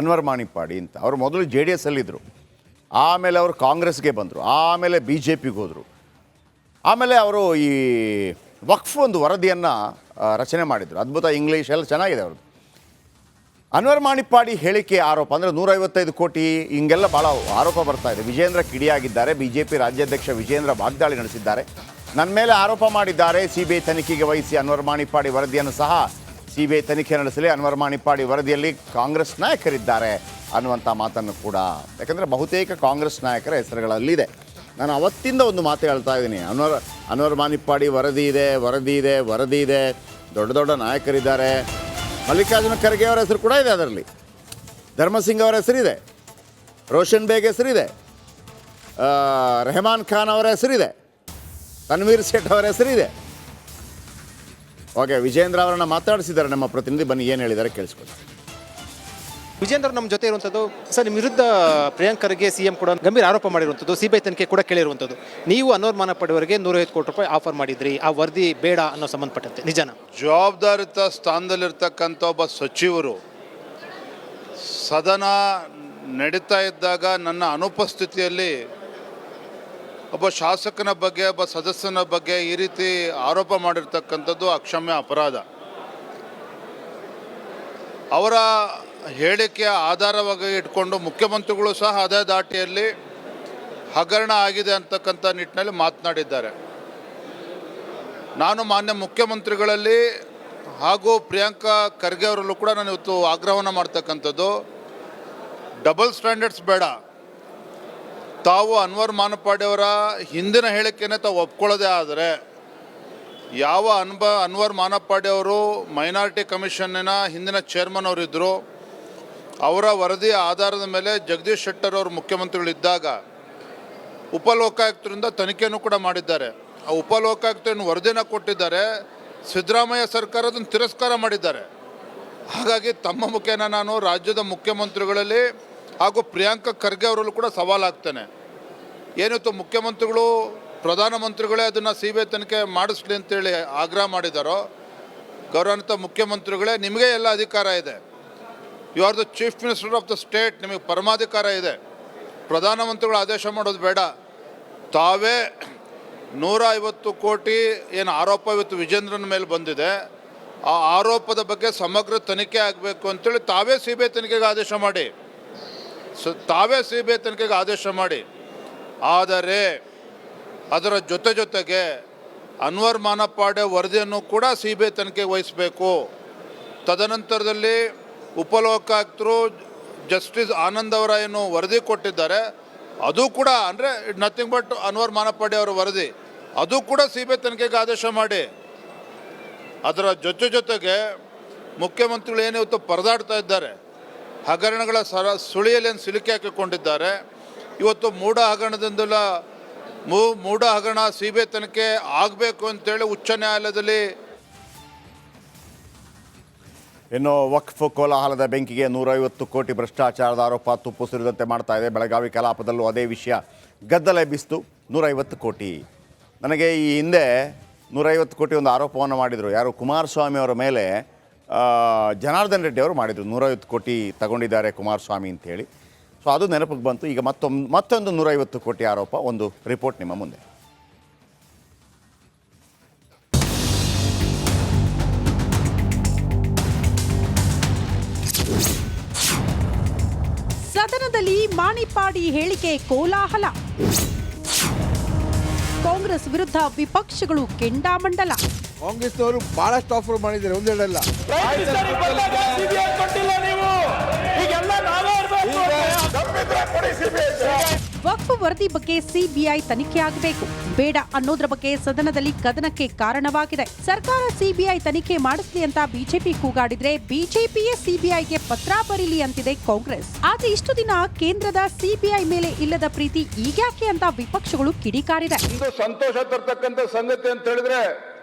ಅನ್ವರ್ ಮಾಣಿಪ್ಪಾಡಿ ಅಂತ. ಅವರು ಮೊದಲು JDS ಅಲ್ಲಿದ್ದರು, ಆಮೇಲೆ ಅವರು ಕಾಂಗ್ರೆಸ್ಗೆ ಬಂದರು, ಆಮೇಲೆ BJPಗೆ ಹೋದರು. ಆಮೇಲೆ ಅವರು ಈ ವಕ್ಫ್ ಒಂದು ವರದಿಯನ್ನು ರಚನೆ ಮಾಡಿದರು. ಅದ್ಭುತ ಇಂಗ್ಲೀಷ್ ಎಲ್ಲ ಚೆನ್ನಾಗಿದೆ ಅವ್ರದ್ದು. ಅನ್ವರ್ ಮಾಣಿಪ್ಪಾಡಿ ಹೇಳಿಕೆ ಆರೋಪ ಅಂದರೆ 155 ಕೋಟಿ ಹಿಂಗೆಲ್ಲ ಭಾಳ ಆರೋಪ ಬರ್ತಾ ಇದೆ. ವಿಜೇಂದ್ರ ಕಿಡಿಯಾಗಿದ್ದಾರೆ. BJP ರಾಜ್ಯಾಧ್ಯಕ್ಷ ವಿಜೇಂದ್ರ ವಾಗ್ದಾಳಿ ನಡೆಸಿದ್ದಾರೆ. ನನ್ನ ಮೇಲೆ ಆರೋಪ ಮಾಡಿದ್ದಾರೆ, CBI ತನಿಖೆಗೆ ವಹಿಸಿ ಅನ್ವರ್ ಮಾಣಿಪ್ಪಾಡಿ ವರದಿಯನ್ನು ಸಹ CBI ತನಿಖೆ ನಡೆಸಲಿ, ಅನ್ವರ್ ಮಾಣಿಪ್ಪಾಡಿ ವರದಿಯಲ್ಲಿ ಕಾಂಗ್ರೆಸ್ ನಾಯಕರಿದ್ದಾರೆ ಅನ್ನುವಂಥ ಮಾತನ್ನು ಕೂಡ, ಯಾಕಂದರೆ ಬಹುತೇಕ ಕಾಂಗ್ರೆಸ್ ನಾಯಕರ ಹೆಸರುಗಳಲ್ಲಿದೆ. ನಾನು ಅವತ್ತಿಂದ ಒಂದು ಮಾತು ಹೇಳ್ತಾ ಇದ್ದೀನಿ, ಅನ್ವರ್ ಮಾಣಿಪ್ಪಾಡಿ ವರದಿ ಇದೆ, ದೊಡ್ಡ ದೊಡ್ಡ ನಾಯಕರಿದ್ದಾರೆ. ಮಲ್ಲಿಕಾರ್ಜುನ ಖರ್ಗೆ ಅವರ ಹೆಸರು ಕೂಡ ಇದೆ ಅದರಲ್ಲಿ, ಧರ್ಮಸಿಂಗ್ ಅವರ ಹೆಸರಿದೆ, ರೋಷನ್ ಬೇಗ್ ಹೆಸರಿದೆ, ರೆಹಮಾನ್ ಖಾನ್ ಅವರ ಹೆಸರಿದೆ, ತನ್ವೀರ್ ಸೇಠ್ ಅವರ ಹೆಸರಿದೆ. ಓಕೆ, ವಿಜೇಂದ್ರ ಅವರನ್ನು ಮಾತಾಡಿಸಿದ್ದಾರೆ ನಮ್ಮ ಪ್ರತಿನಿಧಿ. ಬನ್ನಿ ಏನು ಹೇಳಿದ್ದಾರೆ ಕೇಳಿಸ್ಕೊಳ್ಳಿ. ವಿಜೇಂದ್ರ ನಮ್ಮ ಜೊತೆ ಇರುವಂಥದ್ದು. ಸರ್, ನಿಮ್ಮ ವಿರುದ್ಧ ಪ್ರಿಯಾಂಕ್ ಖರ್ಗೆ CM ಕೂಡ ಗಂಭೀರ ಆರೋಪ ಮಾಡಿರುವಂಥದ್ದು, CBI ತನಿಖೆ ಕೂಡ ಕೇಳಿರುವಂಥದ್ದು. ನೀವು ಅನ್ವರ್ ಮಾಣಿಪ್ಪಾಡಿ ಅವರಿಗೆ 150 ಕೋಟಿ ರೂಪಾಯಿ ಆಫರ್ ಮಾಡಿದ್ರಿ, ಆ ವರದಿ ಬೇಡ ಅನ್ನೋ ಸಂಬಂಧಪಟ್ಟಂತೆ ನಿಜನಾ? ಜವಾಬ್ದಾರಿತ ಸ್ಥಾನದಲ್ಲಿರ್ತಕ್ಕಂಥ ಒಬ್ಬ ಸಚಿವರು ಸದನ ನಡೀತಾ ಇದ್ದಾಗ ನನ್ನ ಅನುಪಸ್ಥಿತಿಯಲ್ಲಿ ಒಬ್ಬ ಶಾಸಕನ ಬಗ್ಗೆ, ಒಬ್ಬ ಸದಸ್ಯನ ಬಗ್ಗೆ ಈ ರೀತಿ ಆರೋಪ ಮಾಡಿರ್ತಕ್ಕಂಥದ್ದು ಅಕ್ಷಮ್ಯ ಅಪರಾಧ. ಅವರ ಹೇಳಿಕೆಯ ಆಧಾರವಾಗಿ ಇಟ್ಕೊಂಡು ಮುಖ್ಯಮಂತ್ರಿಗಳು ಸಹ ಅದೇ ದಾಟಿಯಲ್ಲಿ ಹಗರಣ ಆಗಿದೆ ಅಂತಕ್ಕಂಥ ನಿಟ್ಟಿನಲ್ಲಿ ಮಾತನಾಡಿದ್ದಾರೆ. ನಾನು ಮಾನ್ಯ ಮುಖ್ಯಮಂತ್ರಿಗಳಲ್ಲಿ ಹಾಗೂ ಪ್ರಿಯಾಂಕಾ ಖರ್ಗೆ ಅವರಲ್ಲೂ ಕೂಡ ನಾನು ಇವತ್ತು ಆಗ್ರಹವನ್ನು ಮಾಡ್ತಕ್ಕಂಥದ್ದು, ಡಬಲ್ ಸ್ಟ್ಯಾಂಡರ್ಡ್ಸ್ ಬೇಡ. ತಾವು ಅನ್ವರ್ ಮಾಣಿಪ್ಪಾಡಿ ಅವರ ಹಿಂದಿನ ಹೇಳಿಕೆನೇ ತಾವು ಒಪ್ಕೊಳ್ಳೋದೇ ಆದರೆ, ಯಾವ ಅನ್ವರ್ ಮಾಣಿಪ್ಪಾಡಿ ಅವರು ಮೈನಾರಿಟಿ ಕಮಿಷನ್ನಿನ ಹಿಂದಿನ ಚೇರ್ಮನ್ ಅವರಿದ್ದರು, ಅವರ ವರದಿಯ ಆಧಾರದ ಮೇಲೆ ಜಗದೀಶ್ ಶೆಟ್ಟರ್ ಅವರು ಮುಖ್ಯಮಂತ್ರಿಗಳಿದ್ದಾಗ ಉಪಲೋಕಾಯುಕ್ತರಿಂದ ತನಿಖೆಯನ್ನು ಕೂಡ ಮಾಡಿದ್ದಾರೆ. ಆ ಉಪಲೋಕಾಯುಕ್ತರನ್ನು ವರದಿನ ಕೊಟ್ಟಿದ್ದಾರೆ. ಸಿದ್ದರಾಮಯ್ಯ ಸರ್ಕಾರ ಅದನ್ನು ತಿರಸ್ಕಾರ ಮಾಡಿದ್ದಾರೆ. ಹಾಗಾಗಿ ತಮ್ಮ ಮುಖೇನ ನಾನು ರಾಜ್ಯದ ಮುಖ್ಯಮಂತ್ರಿಗಳಲ್ಲಿ ಹಾಗೂ ಪ್ರಿಯಾಂಕಾ ಖರ್ಗೆ ಅವರಲ್ಲೂ ಕೂಡ ಸವಾಲಾಗ್ತೇನೆ. ಏನಿತ್ತು ಮುಖ್ಯಮಂತ್ರಿಗಳು ಪ್ರಧಾನಮಂತ್ರಿಗಳೇ ಅದನ್ನು CBI ತನಿಖೆ ಮಾಡಿಸ್ಲಿ ಅಂತೇಳಿ ಆಗ್ರಹ ಮಾಡಿದಾರೋ, ಗೌರವಾನ್ವಿತ ಮುಖ್ಯಮಂತ್ರಿಗಳೇ, ನಿಮಗೆ ಎಲ್ಲ ಅಧಿಕಾರ ಇದೆ. You are the chief minister of the state, ನಿಮಗೆ ಪರಮಾಧಿಕಾರ ಇದೆ. ಪ್ರಧಾನಮಂತ್ರಿಗಳು ಆದೇಶ ಮಾಡೋದು ಬೇಡ. ತಾವೇ 150 ಕೋಟಿ ಏನು ಆರೋಪ ಇವತ್ತು ವಿಜೇಂದ್ರನ ಮೇಲೆ ಬಂದಿದೆ, ಆ ಆರೋಪದ ಬಗ್ಗೆ ಸಮಗ್ರ ತನಿಖೆ ಆಗಬೇಕು ಅಂತೇಳಿ ತಾವೇ CBI ತನಿಖೆಗೆ ಆದೇಶ ಮಾಡಿ ಆದರೆ ಅದರ ಜೊತೆಗೆ ಅನ್ವರ್ ಮಾಣಿಪ್ಪಾಡಿ ವರದಿಯನ್ನು ಕೂಡ CBI ತನಿಖೆಗೆ ವಹಿಸಬೇಕು. ತದನಂತರದಲ್ಲಿ ಉಪಲೋಕಾಯುಕ್ತರು ಜಸ್ಟಿಸ್ ಆನಂದ್ ಅವರ ಏನು ವರದಿ ಕೊಟ್ಟಿದ್ದಾರೆ, ಅದು ಕೂಡ ಅಂದರೆ ನಥಿಂಗ್ ಬಟ್ ಅನ್ವರ್ ಮಾಣಿಪ್ಪಾಡಿ ಅವರ ವರದಿ, ಅದು ಕೂಡ CBI ತನಿಖೆಗೆ ಆದೇಶ ಮಾಡಿ. ಅದರ ಜೊತೆಗೆ ಮುಖ್ಯಮಂತ್ರಿಗಳು ಏನು ಇವತ್ತು ಪರದಾಡ್ತಾ ಇದ್ದಾರೆ, ಹಗರಣಗಳ ಸುಳಿಯಲ್ಲಿ ಸಿಲುಕಿ ಹಾಕಿಕೊಂಡಿದ್ದಾರೆ. ಇವತ್ತು ಮೂಢ ಹಗರಣ CBI ತನಿಖೆ ಆಗಬೇಕು ಅಂತೇಳಿ ಉಚ್ಚ ನ್ಯಾಯಾಲಯದಲ್ಲಿ. ಇನ್ನು ವಕ್ಫ್ ಕೋಲಾಹಲದ ಬೆಂಕಿಗೆ 150 ಕೋಟಿ ಭ್ರಷ್ಟಾಚಾರದ ಆರೋಪ ತುಪ್ಪು ಸುರಿದಂತೆ ಮಾಡ್ತಾ ಇದೆ. ಬೆಳಗಾವಿ ಕಲಾಪದಲ್ಲೂ ಅದೇ ವಿಷಯ ಗದ್ದಲ ಎಬ್ಬಿಸಿತು. 150 ಕೋಟಿ, ನನಗೆ ಈ ಹಿಂದೆ 150 ಕೋಟಿ ಒಂದು ಆರೋಪವನ್ನು ಮಾಡಿದರು. ಯಾರು? ಕುಮಾರಸ್ವಾಮಿ ಅವರ ಮೇಲೆ ಜನಾರ್ದನ್ ರೆಡ್ಡಿ ಅವರು ಮಾಡಿದರು. 150 ಕೋಟಿ ತಗೊಂಡಿದ್ದಾರೆ ಕುಮಾರಸ್ವಾಮಿ ಅಂತೇಳಿ. ಸೊ ಅದು ನೆನಪಿಗೆ ಬಂತು. ಈಗ ಮತ್ತೊಂದು 150 ಕೋಟಿ ಆರೋಪ, ಒಂದು ರಿಪೋರ್ಟ್ ನಿಮ್ಮ ಮುಂದೆ. ಸದನದಲ್ಲಿ ಮಾಣಿಪ್ಪಾಡಿ ಹೇಳಿಕೆ ಕೋಲಾಹಲ. ಕಾಂಗ್ರೆಸ್ ವಿರುದ್ಧ ವಿಪಕ್ಷಗಳು ಕೆಂಡಾಮಂಡಲ. ಕಾಂಗ್ರೆಸ್ನವರು ಬಹಳಷ್ಟು ಆಫರ್ ಮಾಡಿದ್ದಾರೆ, ಒಂದೆರಡಲ್ಲ. ವಕ್ಫ್ ವರದಿ ಬಗ್ಗೆ CBI ತನಿಖೆ ಆಗಬೇಕು, ಬೇಡ ಅನ್ನೋದ್ರ ಬಗ್ಗೆ ಸದನದಲ್ಲಿ ಕದನಕ್ಕೆ ಕಾರಣವಾಗಿದೆ. ಸರ್ಕಾರ CBI ತನಿಖೆ ಮಾಡಿಸ್ಲಿ ಅಂತ ಬಿಜೆಪಿ ಕೂಗಾಡಿದ್ರೆ ಬಿಜೆಪಿಯೇ CBIಗೆ ಪತ್ರ ಬರೀಲಿ ಅಂತಿದೆ ಕಾಂಗ್ರೆಸ್. ಆದ್ರೆ ಇಷ್ಟು ದಿನ ಕೇಂದ್ರದ CBI ಮೇಲೆ ಇಲ್ಲದ ಪ್ರೀತಿ ಈಗ್ಯಾಕೆ ಅಂತ ವಿಪಕ್ಷಗಳು ಕಿಡಿಕಾರಿದೆ. ಒಂದು ಸಂತೋಷ ತರ್ತಕ್ಕಂಥ ಸಂಗತಿ ಅಂತ ಹೇಳಿದ್ರೆ,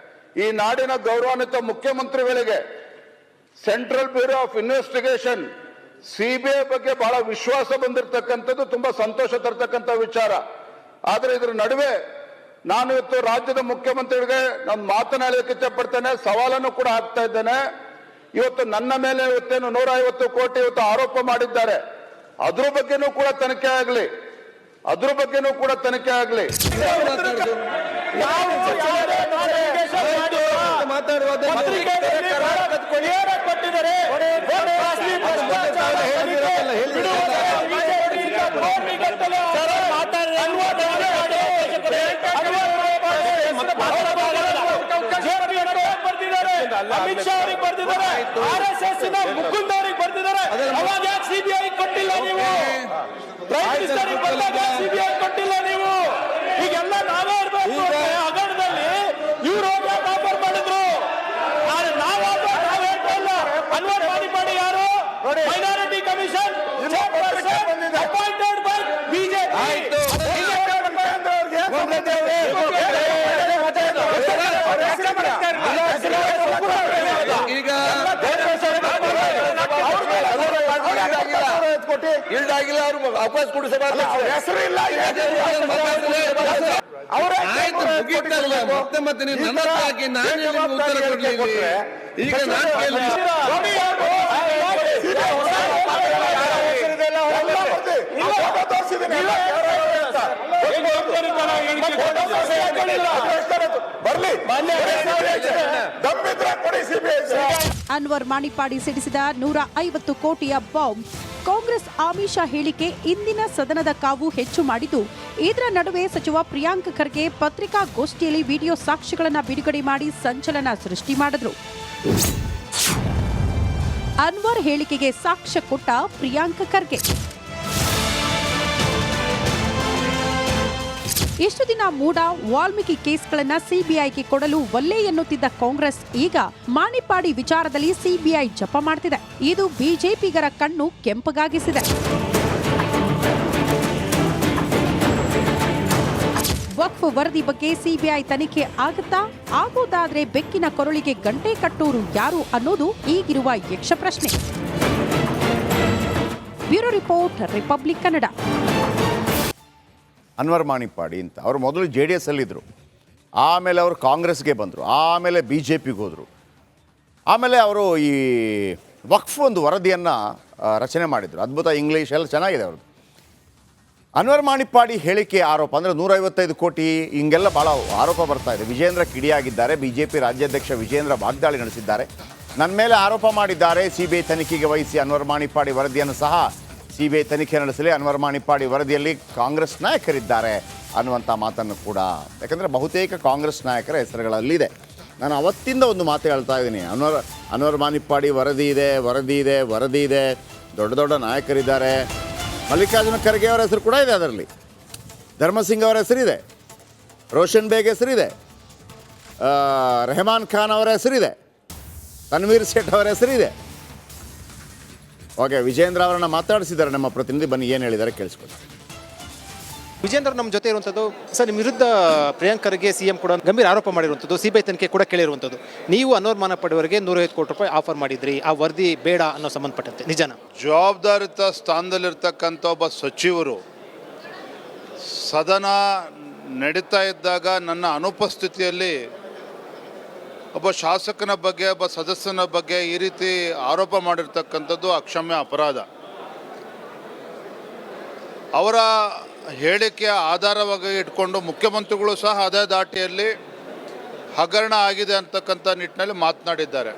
ಈ ನಾಡಿನ ಗೌರವಾನ್ವಿತ ಮುಖ್ಯಮಂತ್ರಿಗಳಿಗೆ central bureau of investigation CBI ಬಗ್ಗೆ ಬಹಳ ವಿಶ್ವಾಸ ಬಂದಿರತಕ್ಕಂಥದ್ದು ತುಂಬಾ ಸಂತೋಷ ತರ್ತಕ್ಕಂಥ ವಿಚಾರ. ಆದ್ರೆ ಇದರ ನಡುವೆ ನಾನು ಇವತ್ತು ರಾಜ್ಯದ ಮುಖ್ಯಮಂತ್ರಿಗಳಿಗೆ ನಾನು ಮಾತನಾಡಲಿಕ್ಕೆ ಇಚ್ಛಪಡ್ತೇನೆ, ಸವಾಲನ್ನು ಕೂಡ ಹಾಕ್ತಾ ಇದ್ದೇನೆ. ಇವತ್ತು ನನ್ನ ಮೇಲೆ ಇವತ್ತೇನು 150 ಕೋಟಿ ಇವತ್ತು ಆರೋಪ ಮಾಡಿದ್ದಾರೆ. ಅದ್ರ ಬಗ್ಗೆನೂ ಕೂಡ ತನಿಖೆ ಆಗಲಿ. ಅಮಿತ್ ಶಾ ಅವರಿಗೆ ಬರ್ದಿದ್ದಾರೆ, RSS ಮುಕುಂದ್ ಅವರಿಗೆ ಬರ್ದಿದ್ದಾರೆ. ಅವಾಗ ಯಾಕೆ ಸಿಬಿಐ ಕೊಟ್ಟಿಲ್ಲ ನೀವು? ಪ್ರೈಮ್ ಮಿನಿಸ್ಟರ್ ಬಂದಾಗ ಸಿಬಿಐ ಕೊಟ್ಟಿಲ್ಲ ನೀವು. ಈಗೆಲ್ಲ ನಾವೇ ಇರಬೇಕು ಹಗರಣದಲ್ಲಿ. ಇವರು ಯಾಕೆ ಆಫರ್ ಮಾಡಿದ್ರು? ನಾವು ಹೇಳ್ತಾ ಇಲ್ಲ. ಅನ್ವರ್ ಮಾಣಿಪಾಡಿ ಯಾರು? Minority commission appointed by BJP. ಇಲ್ದಾಗಿಲ್ಲ ಅವರು ವಾಪಸ್ ಕೊಡಿಸಬಾರ್ದು. ಮತ್ತೆ ನೀವು ನನ್ನ ಹಾಕಿ ನಾನು ಉತ್ತರ ಕೊಡಲಿಲ್ಲ. ಈಗ ನಾನು ಅನ್ವರ್ ಮಾಣಿಪಾಡಿ ಸಿಡಿಸಿದ 150 ಕೋಟಿಯ ಬಾಂಬ್. ಕಾಂಗ್ರೆಸ್ ಆಮಿಷ ಹೇಳಿಕೆ ಇಂದಿನ ಸದನದ ಕಾವು ಹೆಚ್ಚು ಮಾಡಿದ್ದು, ಇದರ ನಡುವೆ ಸಚಿವ ಪ್ರಿಯಾಂಕ್ ಖರ್ಗೆ ಪತ್ರಿಕಾಗೋಷ್ಠಿಯಲ್ಲಿ ವಿಡಿಯೋ ಸಾಕ್ಷ್ಯಗಳನ್ನು ಬಿಡುಗಡೆ ಮಾಡಿ ಸಂಚಲನ ಸೃಷ್ಟಿ ಮಾಡಿದ್ರು. ಅನ್ವರ್ ಹೇಳಿಕೆಗೆ ಸಾಕ್ಷ್ಯ ಕೊಟ್ಟ ಪ್ರಿಯಾಂಕ್ ಖರ್ಗೆ. ಇಷ್ಟು ದಿನ ಮೂಡ ವಾಲ್ಮೀಕಿ ಕೇಸ್ಗಳನ್ನ ಸಿಬಿಐಗೆ ಕೊಡಲು ಒಲ್ಲೆ ಎನ್ನುತ್ತಿದ್ದ ಕಾಂಗ್ರೆಸ್ ಈಗ ಮಾಣಿಪಾಡಿ ವಿಚಾರದಲ್ಲಿ ಸಿಬಿಐ ಜಪ ಮಾಡ್ತಿದೆ. ಇದು ಬಿಜೆಪಿಗರ ಕಣ್ಣು ಕೆಂಪಗಾಗಿಸಿದೆ. ವಕ್ಫ್ ವರದಿ ಬಗ್ಗೆ ಸಿಬಿಐ ತನಿಖೆ ಆಗುತ್ತಾ? ಆಗೋದಾದ್ರೆ ಬೆಕ್ಕಿನ ಕೊರಳಿಗೆ ಗಂಟೆ ಕಟ್ಟೋರು ಯಾರು ಅನ್ನೋದು ಈಗಿರುವ ಯಕ್ಷ ಪ್ರಶ್ನೆ. Bureau report, Republic Kannada. Anwar Manippady ಅಂತ ಅವರು ಮೊದಲು JDS ಅಲ್ಲಿದ್ದರು, ಆಮೇಲೆ ಅವರು ಕಾಂಗ್ರೆಸ್ಗೆ ಬಂದರು, ಆಮೇಲೆ BJPಗೆ ಹೋದರು. ಆಮೇಲೆ ಅವರು ಈ ವಕ್ಫ್ ಒಂದು ವರದಿಯನ್ನು ರಚನೆ ಮಾಡಿದರು. ಅದ್ಭುತ ಇಂಗ್ಲೀಷ್ ಎಲ್ಲ ಚೆನ್ನಾಗಿದೆ ಅವ್ರದ್ದು. ಅನ್ವರ್ ಮಾಣಿಪಾಡಿ ಹೇಳಿಕೆ ಆರೋಪ ಅಂದರೆ 155 ಕೋಟಿ ಹಿಂಗೆಲ್ಲ ಭಾಳ ಆರೋಪ ಬರ್ತಾ ಇದೆ. ವಿಜೇಂದ್ರ ಕಿಡಿಯಾಗಿದ್ದಾರೆ. BJP ರಾಜ್ಯಾಧ್ಯಕ್ಷ ವಿಜೇಂದ್ರ ವಾಗ್ದಾಳಿ ನಡೆಸಿದ್ದಾರೆ. ನನ್ನ ಮೇಲೆ ಆರೋಪ ಮಾಡಿದ್ದಾರೆ, CBI ತನಿಖೆಗೆ ವಹಿಸಿ ಅನ್ವರ್ ಮಾಣಿಪಾಡಿ ವರದಿಯನ್ನು ಸಹ CBI ತನಿಖೆ ನಡೆಸಲಿ, ಅನ್ವರ್ ಮಾಣಿಪಾಡಿ ವರದಿಯಲ್ಲಿ ಕಾಂಗ್ರೆಸ್ ನಾಯಕರಿದ್ದಾರೆ ಅನ್ನುವಂಥ ಮಾತನ್ನು ಕೂಡ, ಯಾಕಂದರೆ ಬಹುತೇಕ ಕಾಂಗ್ರೆಸ್ ನಾಯಕರ ಹೆಸರುಗಳಲ್ಲಿದೆ. ನಾನು ಅವತ್ತಿಂದ ಒಂದು ಮಾತು ಹೇಳ್ತಾ ಇದ್ದೀನಿ, ಅನ್ವರ್ ಮಾಣಿಪಾಡಿ ವರದಿ ಇದೆ, ದೊಡ್ಡ ದೊಡ್ಡ ನಾಯಕರಿದ್ದಾರೆ. ಮಲ್ಲಿಕಾರ್ಜುನ ಖರ್ಗೆ ಅವರ ಹೆಸರು ಕೂಡ ಇದೆ ಅದರಲ್ಲಿ, ಧರ್ಮಸಿಂಗ್ ಅವರ ಹೆಸರಿದೆ, ರೋಷನ್ ಬೇಗ್ ಹೆಸರಿದೆ, ರೆಹಮಾನ್ ಖಾನ್ ಅವರ ಹೆಸರಿದೆ, ತನ್ವೀರ್ ಸೇಠ್ ಅವರ ಹೆಸರಿದೆ. ಓಕೆ, ವಿಜೇಂದ್ರ ಅವರನ್ನು ಮಾತಾಡಿಸಿದ್ದಾರೆ ನಮ್ಮ ಪ್ರತಿನಿಧಿ. ಬನ್ನಿ ಏನು ಹೇಳಿದ್ದಾರೆ ಕೇಳಿಸ್ಕೊಳ್ಳಿ. ವಿಜೇಂದ್ರ ನಮ್ಮ ಜೊತೆ ಇರುವಂಥದ್ದು. ಸರ್, ನಿಮ್ಮ ವಿರುದ್ಧ ಪ್ರಿಯಾಂಕ್ ಖರ್ಗೆ CM ಕೂಡ ಗಂಭೀರ ಆರೋಪ ಮಾಡಿರುವಂಥದ್ದು, ಸಿಬಿಐ ತನಿಖೆ ಕೂಡ ಕೇಳಿರುವಂಥದ್ದು. ನೀವು ಅನ್ವರ್ ಮಾಣಿಪಾಡಿಯವರಿಗೆ 150 ಕೋಟಿ ರೂಪಾಯಿ ಆಫರ್ ಮಾಡಿದ್ರಿ, ಆ ವರದಿ ಬೇಡ ಅನ್ನೋ ಸಂಬಂಧಪಟ್ಟಂತೆ, ನಿಜನಾ? ಜವಾಬ್ದಾರಿತ ಸ್ಥಾನದಲ್ಲಿರ್ತಕ್ಕಂಥ ಒಬ್ಬ ಸಚಿವರು ಸದನ ನಡೀತಾ ಇದ್ದಾಗ ನನ್ನ ಅನುಪಸ್ಥಿತಿಯಲ್ಲಿ ಒಬ್ಬ ಶಾಸಕನ ಬಗ್ಗೆ, ಒಬ್ಬ ಸದಸ್ಯನ ಬಗ್ಗೆ ಈ ರೀತಿ ಆರೋಪ ಮಾಡಿರ್ತಕ್ಕಂಥದ್ದು ಅಕ್ಷಮ್ಯ ಅಪರಾಧ. ಅವರ ಹೇಳಿಕೆಯ ಆಧಾರವಾಗಿ ಇಟ್ಕೊಂಡು ಮುಖ್ಯಮಂತ್ರಿಗಳು ಸಹ ಅದೇ ದಾಟಿಯಲ್ಲಿ ಹಗರಣ ಆಗಿದೆ ಅಂತಕ್ಕಂಥ ನಿಟ್ಟಿನಲ್ಲಿ ಮಾತನಾಡಿದ್ದಾರೆ.